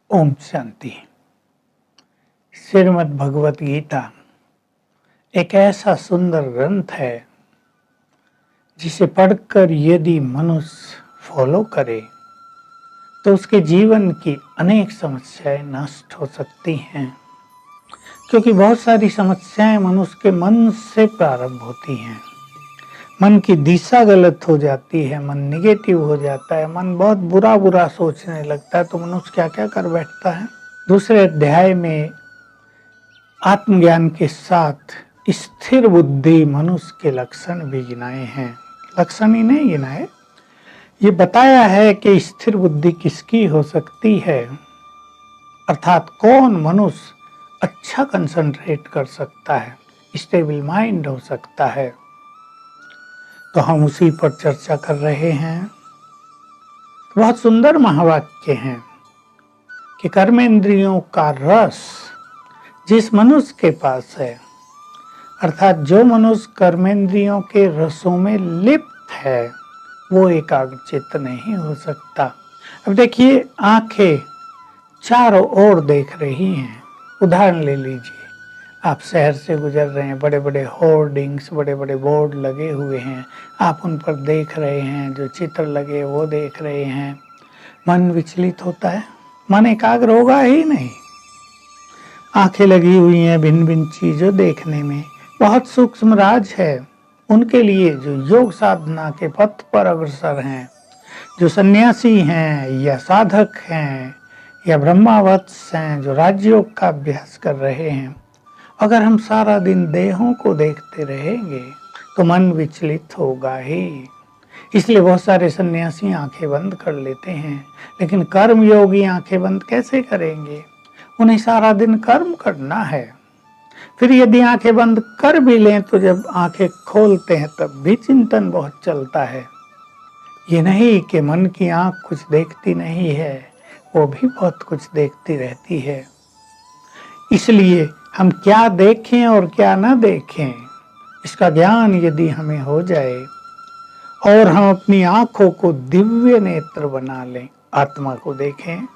ओम शांति। श्रीमद् भगवत गीता एक ऐसा सुंदर ग्रंथ है जिसे पढ़कर यदि मनुष्य फॉलो करे तो उसके जीवन की अनेक समस्याएं नष्ट हो सकती हैं, क्योंकि बहुत सारी समस्याएं मनुष्य के मन से प्रारंभ होती हैं। मन की दिशा गलत हो जाती है, मन निगेटिव हो जाता है, मन बहुत बुरा बुरा सोचने लगता है, तो मनुष्य क्या क्या कर बैठता है। दूसरे अध्याय में आत्मज्ञान के साथ स्थिर बुद्धि मनुष्य के लक्षण भी गिनाए हैं। लक्षण ही नहीं गिनाए, ये बताया है कि स्थिर बुद्धि किसकी हो सकती है, अर्थात कौन मनुष्य अच्छा कंसंट्रेट कर सकता है, स्टेबल माइंड हो सकता है। तो हम उसी पर चर्चा कर रहे हैं। बहुत सुंदर महावाक्य हैं कि कर्मेंद्रियों का रस जिस मनुष्य के पास है, अर्थात जो मनुष्य कर्मेंद्रियों के रसों में लिप्त है, वो एकाग्रचित्त नहीं हो सकता। अब देखिए, आंखें चारों ओर देख रही हैं। उदाहरण ले लीजिए, आप शहर से गुजर रहे हैं, बड़े बड़े होर्डिंग्स, बड़े बड़े बोर्ड लगे हुए हैं, आप उन पर देख रहे हैं, जो चित्र लगे वो देख रहे हैं। मन विचलित होता है, मन एकाग्र होगा ही नहीं। आंखें लगी हुई हैं भिन्न भिन्न चीजों देखने में, बहुत सूक्ष्म राज है उनके लिए जो योग साधना के पथ पर अग्रसर हैं, जो सन्यासी हैं या साधक हैं या ब्रह्मावत्स हैं, जो राजयोग का अभ्यास कर रहे हैं। अगर हम सारा दिन देहों को देखते रहेंगे तो मन विचलित होगा ही। इसलिए बहुत सारे सन्यासी आंखें बंद कर लेते हैं, लेकिन कर्म योगी आंखें बंद कैसे करेंगे? उन्हें सारा दिन कर्म करना है। फिर यदि आंखें बंद कर भी लें तो जब आंखें खोलते हैं तब भी चिंतन बहुत चलता है। ये नहीं कि मन की आंख कुछ देखती नहीं है, वो भी बहुत कुछ देखती रहती है। इसलिए हम क्या देखें और क्या ना देखें, इसका ज्ञान यदि हमें हो जाए और हम अपनी आंखों को दिव्य नेत्र बना लें, आत्मा को देखें।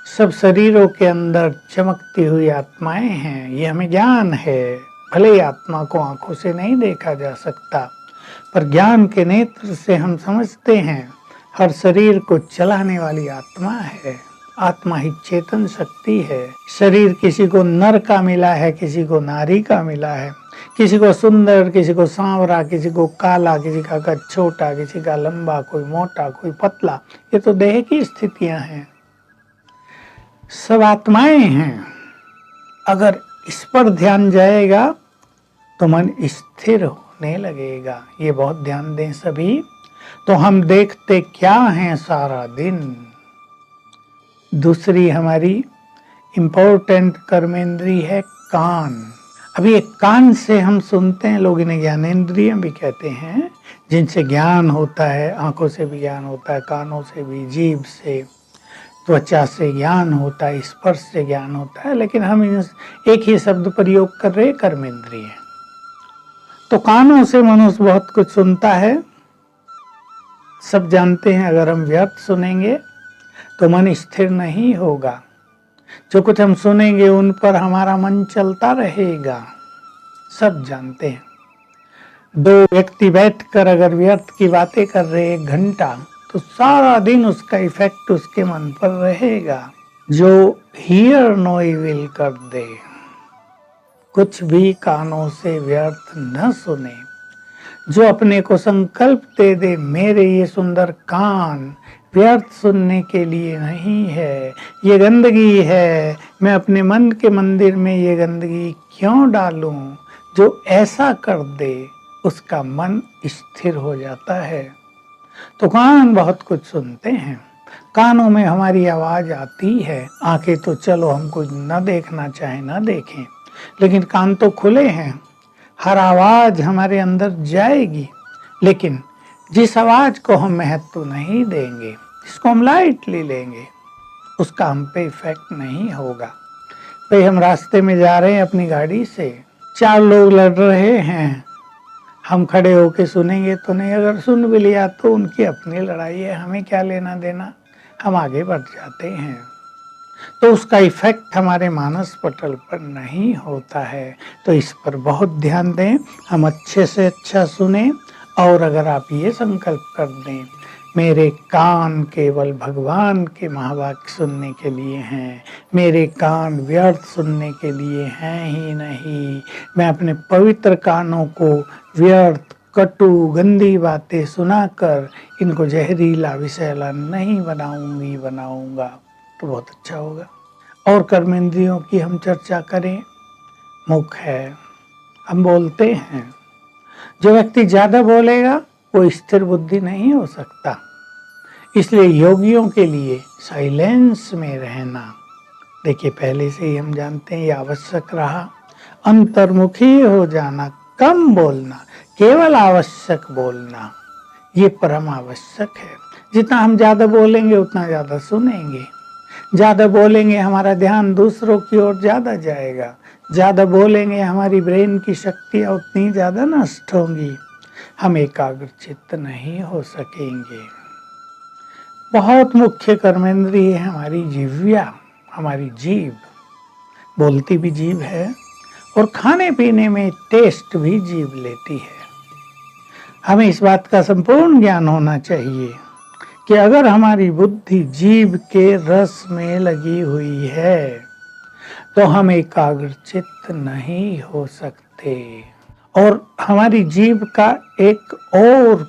सब शरीरों के अंदर चमकती हुई आत्माएं हैं, ये हमें ज्ञान है। भले ही आत्मा को आंखों से नहीं देखा जा सकता, पर ज्ञान के नेत्र से हम समझते हैं हर शरीर को चलाने वाली आत्मा है। आत्मा ही चेतन शक्ति है। शरीर किसी को नर का मिला है, किसी को नारी का मिला है, किसी को सुंदर, किसी को सांवरा, किसी को काला, किसी का कद छोटा, किसी का लंबा, कोई मोटा, कोई पतला। ये तो देह की स्थितियां हैं, सब आत्माएं हैं। अगर इस पर ध्यान जाएगा तो मन स्थिर होने लगेगा। ये बहुत ध्यान दें सभी। तो हम देखते क्या हैं सारा दिन? दूसरी हमारी इम्पोर्टेंट कर्मेंद्री है कान। अभी एक कान से हम सुनते हैं, लोग इन्हें ज्ञानेंद्रिय भी कहते हैं, जिनसे ज्ञान होता है। आंखों से भी ज्ञान होता है, कानों से भी, जीभ से, त्वचा से ज्ञान होता है, स्पर्श से ज्ञान होता है, लेकिन हम एक ही शब्द प्रयोग कर रहे, कर्मेंद्रिय। तो कानों से मनुष्य बहुत कुछ सुनता है, सब जानते हैं। अगर हम व्यर्थ सुनेंगे तो मन स्थिर नहीं होगा। जो कुछ हम सुनेंगे उन पर हमारा मन चलता रहेगा, सब जानते हैं। दो व्यक्ति बैठकर अगर व्यर्थ की बातें कर रहे 1 घंटा, तो सारा दिन उसका इफेक्ट उसके मन पर रहेगा। जो हियर नो इविल कर दे, कुछ भी कानों से व्यर्थ न सुने। जो अपने को संकल्प दे दे, मेरे ये सुंदर कान व्यर्थ सुनने के लिए नहीं है, ये गंदगी है, मैं अपने मन के मंदिर में ये गंदगी क्यों डालूं। जो ऐसा कर दे उसका मन स्थिर हो जाता है। तो कान बहुत कुछ सुनते हैं, कानों में हमारी आवाज आती है। आंखें तो चलो हमको न देखना चाहे न देखें, लेकिन कान तो खुले हैं, हर आवाज हमारे अंदर जाएगी। लेकिन जिस आवाज को हम महत्व नहीं देंगे, जिसको हम लाइटली लेंगे, उसका हम पे इफेक्ट नहीं होगा। भाई, हम रास्ते में जा रहे हैं अपनी गाड़ी से, 4 लोग लड़ रहे हैं, हम खड़े होके सुनेंगे तो नहीं। अगर सुन भी लिया तो उनकी अपनी लड़ाई है, हमें क्या लेना देना, हम आगे बढ़ जाते हैं। तो उसका इफेक्ट हमारे मानस पटल पर नहीं होता है। तो इस पर बहुत ध्यान दें, हम अच्छे से अच्छा सुने। और अगर आप ये संकल्प कर दें, मेरे कान केवल भगवान के महावाक्य सुनने के लिए हैं, मेरे कान व्यर्थ सुनने के लिए हैं ही नहीं, मैं अपने पवित्र कानों को व्यर्थ कटु गंदी बातें सुनाकर इनको जहरीला विषैला नहीं बनाऊंगा, तो बहुत अच्छा होगा। और कर्मेंद्रियों की हम चर्चा करें। मुख है, हम बोलते हैं। जो व्यक्ति ज्यादा बोलेगा वो स्थिर बुद्धि नहीं हो सकता। इसलिए योगियों के लिए साइलेंस में रहना, देखिए पहले से ही हम जानते हैं ये आवश्यक रहा। अंतर्मुखी हो जाना, कम बोलना, केवल आवश्यक बोलना, ये परम आवश्यक है। जितना हम ज्यादा बोलेंगे उतना ज्यादा सुनेंगे, ज्यादा बोलेंगे हमारा ध्यान दूसरों की ओर ज्यादा जाएगा, ज्यादा बोलेंगे हमारी ब्रेन की शक्तियां उतनी ज्यादा नष्ट होंगी, हम एकाग्रचित्त नहीं हो सकेंगे। बहुत मुख्य कर्मेंद्रिय है हमारी जिह्वा, हमारी जीभ। बोलती भी जीभ है और खाने पीने में टेस्ट भी जीभ लेती है। हमें इस बात का संपूर्ण ज्ञान होना चाहिए कि अगर हमारी बुद्धि जीभ के रस में लगी हुई है तो हम एकाग्रचित्त नहीं हो सकते। और हमारी जीभ का एक और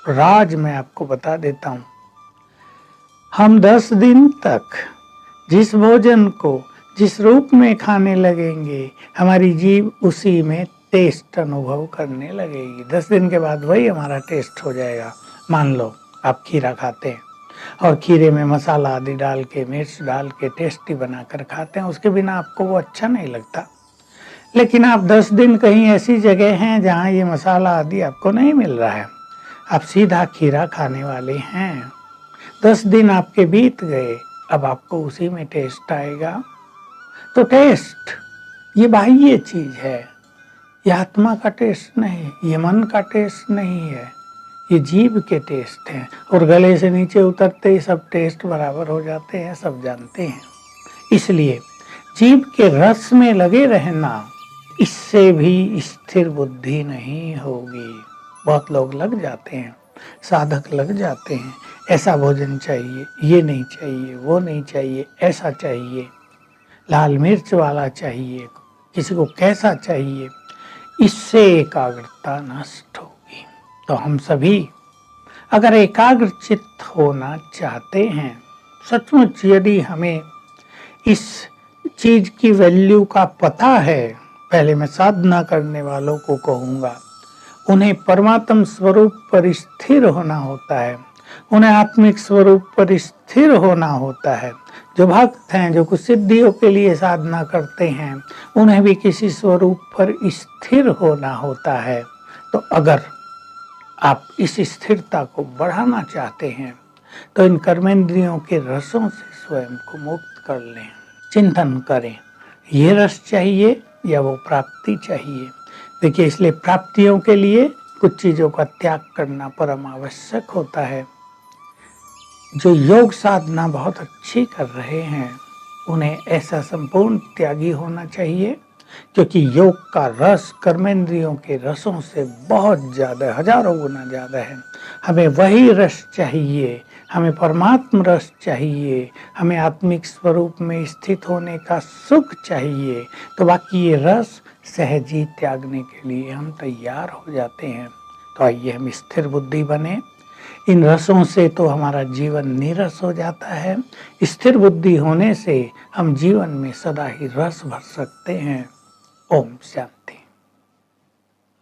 राज मैं आपको बता देता हूं। हम 10 दिन तक जिस भोजन को जिस रूप में खाने लगेंगे, हमारी जीभ उसी में टेस्ट अनुभव करने लगेगी। 10 दिन के बाद वही हमारा टेस्ट हो जाएगा। मान लो आप खीरा खाते हैं और खीरे में मसाला आदि डाल के, मिर्च डाल के टेस्टी बनाकर खाते हैं, उसके बिना आपको वो अच्छा नहीं लगता। लेकिन आप 10 दिन कहीं ऐसी जगह हैं जहाँ ये मसाला आदि आपको नहीं मिल रहा है, आप सीधा खीरा खाने वाले हैं। 10 दिन आपके बीत गए, अब आपको उसी में टेस्ट आएगा। तो टेस्ट ये बाह्य चीज है, ये आत्मा का टेस्ट नहीं, ये मन का टेस्ट नहीं है, ये जीभ के टेस्ट हैं। और गले से नीचे उतरते ही सब टेस्ट बराबर हो जाते हैं, सब जानते हैं। इसलिए जीभ के रस में लगे रहना, इससे भी स्थिर बुद्धि नहीं होगी। बहुत लोग लग जाते हैं, साधक लग जाते हैं, ऐसा भोजन चाहिए, ये नहीं चाहिए, वो नहीं चाहिए, ऐसा चाहिए, लाल मिर्च वाला चाहिए, किसी को कैसा चाहिए, इससे एकाग्रता नष्ट होगी। तो हम सभी अगर एकाग्रचित्त होना चाहते हैं, सचमुच यदि हमें इस चीज की वैल्यू का पता है, पहले मैं साधना करने वालों को कहूँगा, उन्हें परमात्म स्वरूप पर स्थिर होना होता है, उन्हें आत्मिक स्वरूप पर स्थिर होना होता है। जो भक्त हैं, जो कुछ सिद्धियों के लिए साधना करते हैं, उन्हें भी किसी स्वरूप पर स्थिर होना होता है। तो अगर आप इस स्थिरता को बढ़ाना चाहते हैं तो इन कर्मेंद्रियों के रसों से स्वयं को मुक्त कर लें। चिंतन करें, ये रस चाहिए या वो प्राप्ति चाहिए। देखिए, इसलिए प्राप्तियों के लिए कुछ चीजों का त्याग करना परम आवश्यक होता है। जो योग साधना बहुत अच्छी कर रहे हैं, उन्हें ऐसा संपूर्ण त्यागी होना चाहिए, क्योंकि योग का रस कर्मेंद्रियों के रसों से बहुत ज्यादा, हजारों गुना ज्यादा है। हमें वही रस चाहिए, हमें परमात्म रस चाहिए, हमें आत्मिक स्वरूप में स्थित होने का सुख चाहिए। तो बाकी ये रस सहजी त्यागने के लिए हम तैयार हो जाते हैं। तो आइए हम स्थिर बुद्धि बने। इन रसों से तो हमारा जीवन नीरस हो जाता है, स्थिर बुद्धि होने से हम जीवन में सदा ही रस भर सकते हैं। ओम शांति।